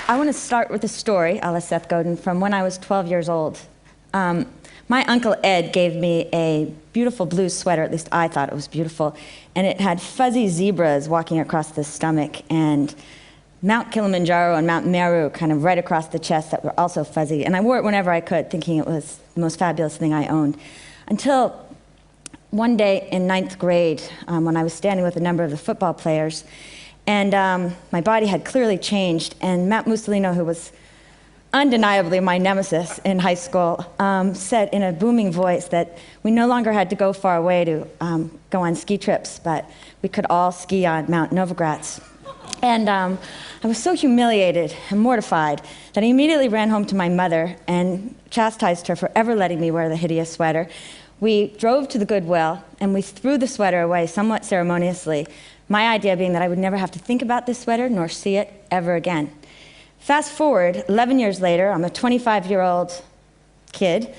I want to start with a story, a la Seth Godin, from when I was 12 years old. My Uncle Ed gave me a beautiful blue sweater, at least I thought it was beautiful, and it had fuzzy zebras walking across the stomach and Mount Kilimanjaro and Mount Meru kind of right across the chest that were also fuzzy. And I wore it whenever I could, thinking it was the most fabulous thing I owned. Until one day in 9th grade, when I was standing with a number of the football players, and my body had clearly changed, and Matt Mussolino, who was undeniably my nemesis in high school, said in a booming voice that we no longer had to go far away to go on ski trips, but we could all ski on Mount Novogratz. And I was so humiliated and mortified that I immediately ran home to my mother and chastised her for ever letting me wear the hideous sweater. We drove to the Goodwill, and we threw the sweater away somewhat ceremoniously, my idea being that I would never have to think about this sweater nor see it ever again. Fast forward, 11 years later, I'm a 25-year-old kid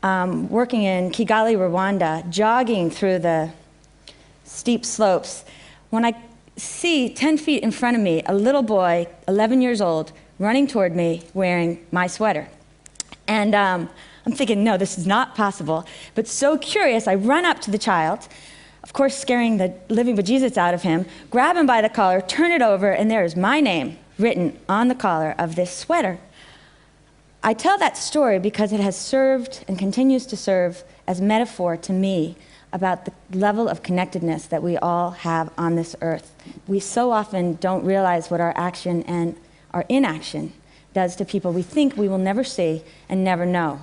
working in Kigali, Rwanda, jogging through the steep slopes, when I see 10 feet in front of me a little boy, 11 years old, running toward me wearing my sweater. And I'm thinking, no, this is not possible. But so curious, I run up to the child, of course scaring the living bejesus out of him, grab him by the collar, turn it over, and there is my name written on the collar of this sweater. I tell that story because it has served and continues to serve as metaphor to me about the level of connectedness that we all have on this earth. We so often don't realize what our action and our inaction does to people we think we will never see and never know.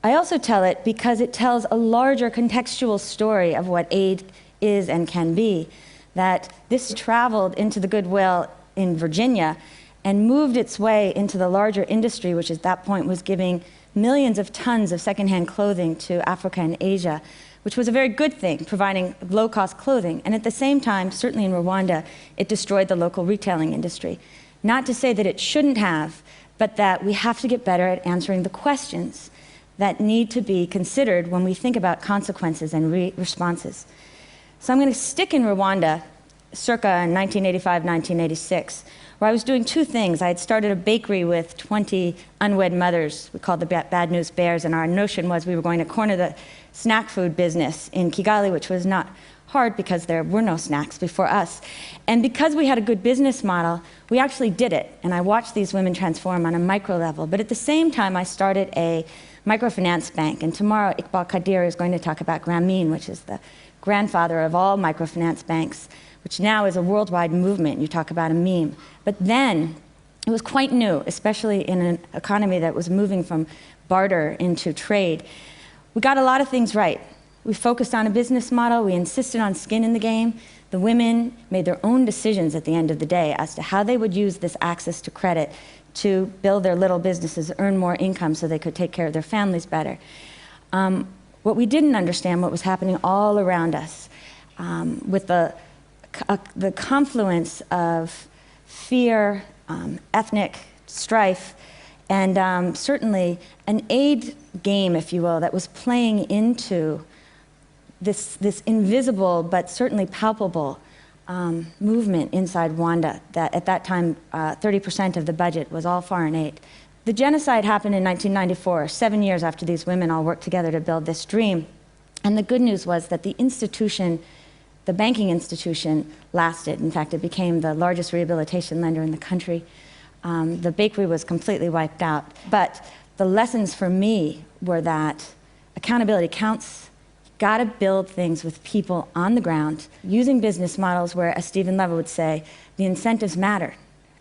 I also tell it because it tells a larger contextual story of what aid is and can be, that this traveled into the Goodwill in Virginia and moved its way into the larger industry, which at that point was giving millions of tons of secondhand clothing to Africa and Asia, which was a very good thing, providing low-cost clothing. And at the same time, certainly in Rwanda, it destroyed the local retailing industry. Not to say that it shouldn't have, but that we have to get better at answering the questions that need to be considered when we think about consequences and responses. So I'm going to stick in Rwanda, circa 1985, 1986, where I was doing two things. I had started a bakery with 20 unwed mothers. We called the Bad News Bears, and our notion was we were going to corner the snack food business in Kigali, which was not hard because there were no snacks before us. And because we had a good business model, we actually did it. And I watched these women transform on a micro level. But at the same time, I started a microfinance bank. And tomorrow, Iqbal Kadir is going to talk about Grameen, which is the grandfather of all microfinance banks, which now is a worldwide movement. You talk about a meme. But then, it was quite new, especially in an economy that was moving from barter into trade. We got a lot of things right. We focused on a business model. We insisted on skin in the game. The women made their own decisions at the end of the day as to how they would use this access to credit to build their little businesses, earn more income so they could take care of their families better. What we didn't understand, what was happening all around us, with the confluence of fear, ethnic strife, and certainly an aid game, if you will, that was playing into this invisible but certainly palpable movement inside Rwanda, that at that time 30% of the budget was all foreign aid. The genocide happened in 1994, 7 years after these women all worked together to build this dream. And the good news was that the institution, the banking institution, lasted. In fact, it became the largest rehabilitation lender in the country. The bakery was completely wiped out. But the lessons for me were that accountability counts. You've got to build things with people on the ground, using business models where, as Stephen Levitt would say, the incentives matter.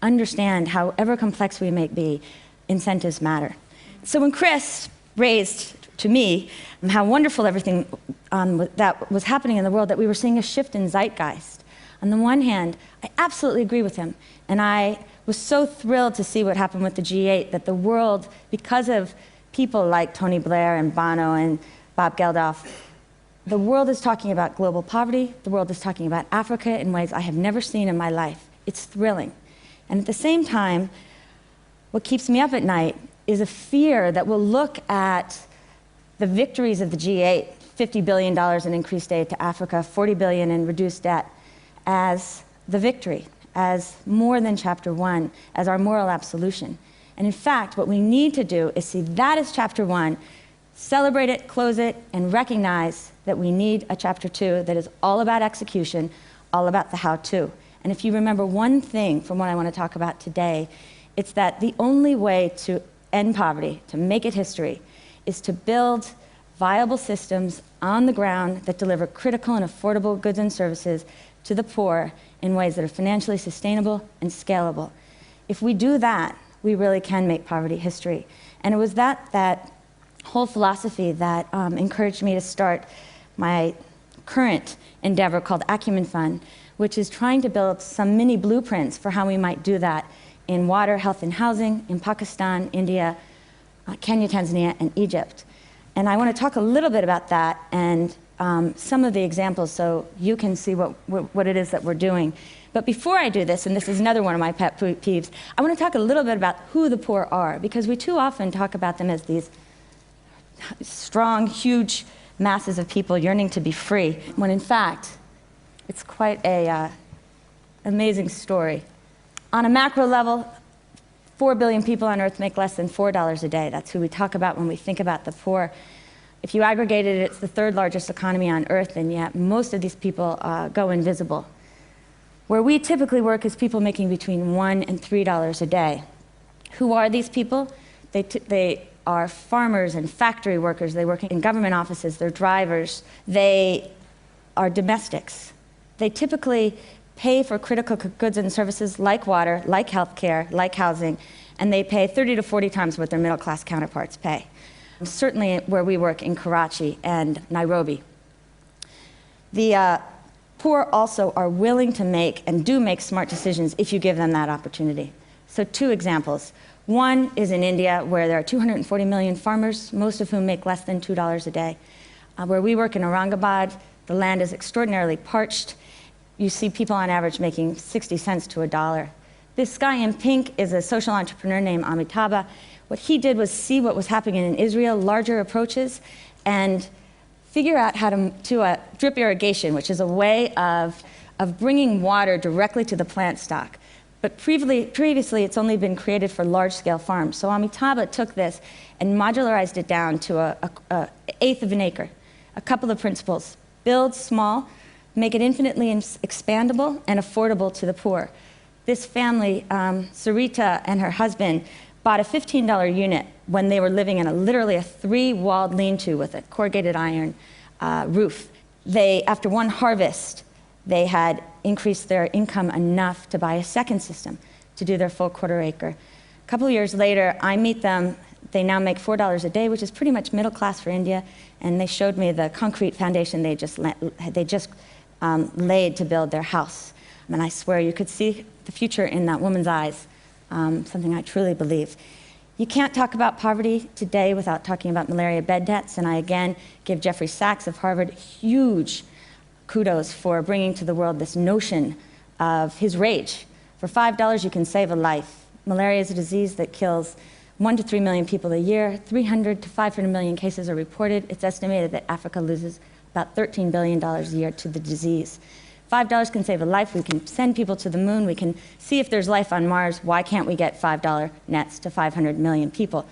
Understand, however complex we may be, incentives matter. So when Chris raised to me how wonderful everything that was happening in the world, that we were seeing a shift in zeitgeist. On the one hand, I absolutely agree with him. And I was so thrilled to see what happened with the G8, that the world, because of people like Tony Blair and Bono and Bob Geldof, the world is talking about global poverty. The world is talking about Africa in ways I have never seen in my life. It's thrilling. And at the same time, what keeps me up at night is a fear that we'll look at the victories of the G8, $50 billion in increased aid to Africa, $40 billion in reduced debt, as the victory. as more than chapter 1, as our moral absolution. And in fact, what we need to do is see that as chapter 1, celebrate it, close it, and recognize that we need a chapter 2 that is all about execution, all about the how-to. And if you remember one thing from what I want to talk about today, it's that the only way to end poverty, to make it history, is to build viable systems on the ground that deliver critical and affordable goods and services to the poor in ways that are financially sustainable and scalable. If we do that, we really can make poverty history. And it was that whole philosophy that encouraged me to start my current endeavor called Acumen Fund, which is trying to build some mini blueprints for how we might do that in water, health, and housing in Pakistan, India, Kenya, Tanzania, and Egypt. And I want to talk a little bit about that and some of the examples so you can see what it is that we're doing. But before I do this, and this is another one of my pet peeves, I want to talk a little bit about who the poor are, because we too often talk about them as these strong, huge masses of people yearning to be free, when in fact, it's quite a amazing story. On a macro level, 4 billion people on Earth make less than $4 a day. That's who we talk about when we think about the poor. If you aggregated it, it's the 3rd largest economy on Earth, and yet most of these people go invisible. Where we typically work is people making between $1 and $3 a day. Who are these people? They are farmers and factory workers. They work in government offices. They're drivers. They are domestics. They typically pay for critical goods and services like water, like healthcare, like housing, and they pay 30 to 40 times what their middle-class counterparts pay. Certainly where we work in Karachi and Nairobi. The poor also are willing to make and do make smart decisions if you give them that opportunity. So 2 examples. One is in India, where there are 240 million farmers, most of whom make less than $2 a day. Where we work in Aurangabad, the land is extraordinarily parched. You see people on average making 60 cents to $1. This guy in pink is a social entrepreneur named Amitabh. What he did was see what was happening in Israel, larger approaches, and figure out how to drip irrigation, which is a way of bringing water directly to the plant stock. But previously, it's only been created for large-scale farms. So Amitabh took this and modularized it down to an eighth of an acre. A couple of principles: build small, make it infinitely expandable and affordable to the poor. This family, Sarita and her husband, bought a $15 unit when they were living in literally a 3-walled lean-to with a corrugated iron roof. After one harvest, they had increased their income enough to buy a second system to do their full quarter acre. A couple of years later, I meet them. They now make $4 a day, which is pretty much middle class for India, and they showed me the concrete foundation they just laid to build their house. And I swear you could see the future in that woman's eyes, something I truly believe. You can't talk about poverty today without talking about malaria bed nets, and I again give Jeffrey Sachs of Harvard huge kudos for bringing to the world this notion of his rage. For $5, you can save a life. Malaria is a disease that kills 1 to 3 million people a year. 300 to 500 million cases are reported. It's estimated that Africa loses about $13 billion a year to the disease. $5 can save a life. We can send people to the moon. We can see if there's life on Mars. Why can't we get $5 nets to 500 million people?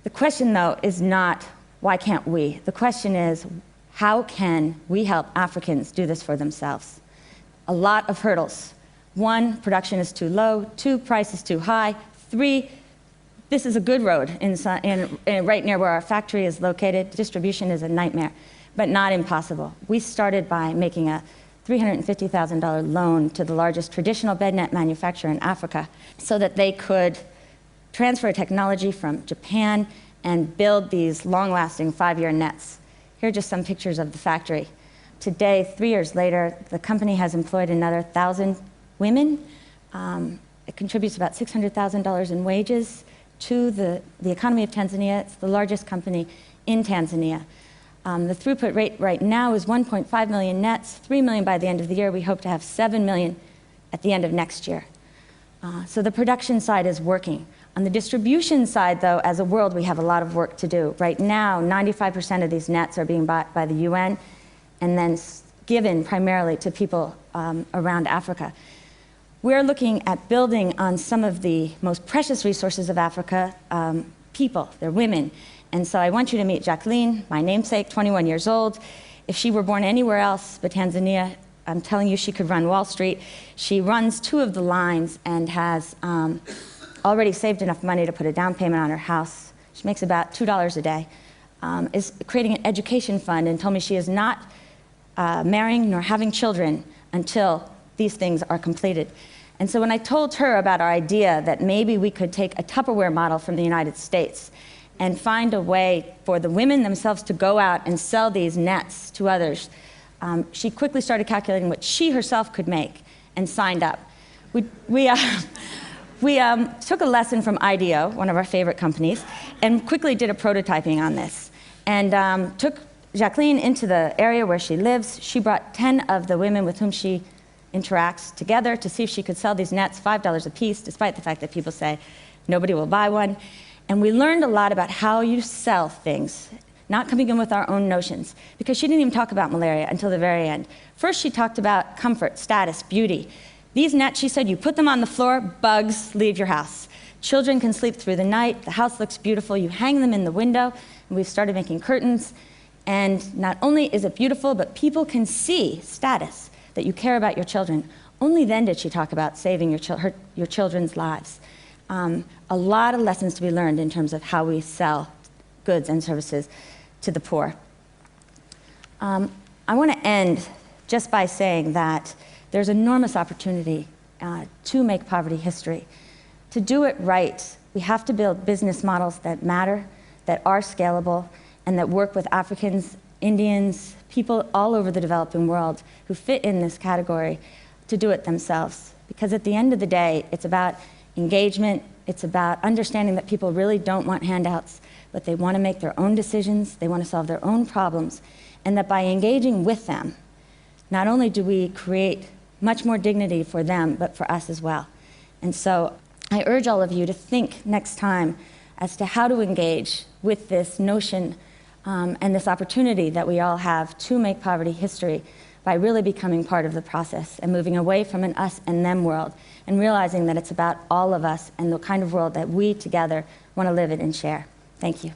The question, though, is not, why can't we? The question is, how can we help Africans do this for themselves? A lot of hurdles. 1, production is too low. 2, price is too high. 3, this is a good road right near where our factory is located. Distribution is a nightmare, but not impossible. We started by making a $350,000 loan to the largest traditional bed net manufacturer in Africa so that they could transfer technology from Japan and build these long-lasting 5-year nets. Here are just some pictures of the factory. Today, 3 years later, the company has employed another 1,000 women. It contributes about $600,000 in wages to the economy of Tanzania. It's the largest company in Tanzania. The throughput rate right now is 1.5 million nets, 3 million by the end of the year. We hope to have 7 million at the end of next year. So the production side is working. On the distribution side, though, as a world, we have a lot of work to do. Right now, 95% of these nets are being bought by the UN and then given primarily to people around Africa. we're looking at building on some of the most precious resources of Africa, people, they're women. And so I want you to meet Jacqueline, my namesake, 21 years old. If she were born anywhere else but Tanzania, I'm telling you, she could run Wall Street. She runs 2 of the lines and has already saved enough money to put a down payment on her house. She makes about $2 a day. Is creating an education fund and told me she is not marrying nor having children until these things are completed. And so when I told her about our idea that maybe we could take a Tupperware model from the United States and find a way for the women themselves to go out and sell these nets to others, she quickly started calculating what she herself could make and signed up. We took a lesson from IDEO, one of our favorite companies, and quickly did a prototyping on this. And took Jacqueline into the area where she lives. She brought 10 of the women with whom she interacts together to see if she could sell these nets $5 a piece, despite the fact that people say nobody will buy one. And we learned a lot about how you sell things, not coming in with our own notions, because she didn't even talk about malaria until the very end. First, she talked about comfort, status, beauty. These nets, she said, you put them on the floor, bugs leave your house. Children can sleep through the night, the house looks beautiful, you hang them in the window, and we've started making curtains. And not only is it beautiful, but people can see status, that you care about your children. Only then did she talk about saving your children's lives. A lot of lessons to be learned in terms of how we sell goods and services to the poor. I want to end just by saying that there's enormous opportunity to make poverty history. To do it right, we have to build business models that matter, that are scalable, and that work with Africans, Indians, people all over the developing world who fit in this category to do it themselves. Because at the end of the day, it's about engagement, it's about understanding that people really don't want handouts, but they want to make their own decisions, they want to solve their own problems, and that by engaging with them, not only do we create much more dignity for them, but for us as well. And so I urge all of you to think next time as to how to engage with this notion and this opportunity that we all have to make poverty history by really becoming part of the process and moving away from an us and them world and realizing that it's about all of us and the kind of world that we together want to live in and share. Thank you.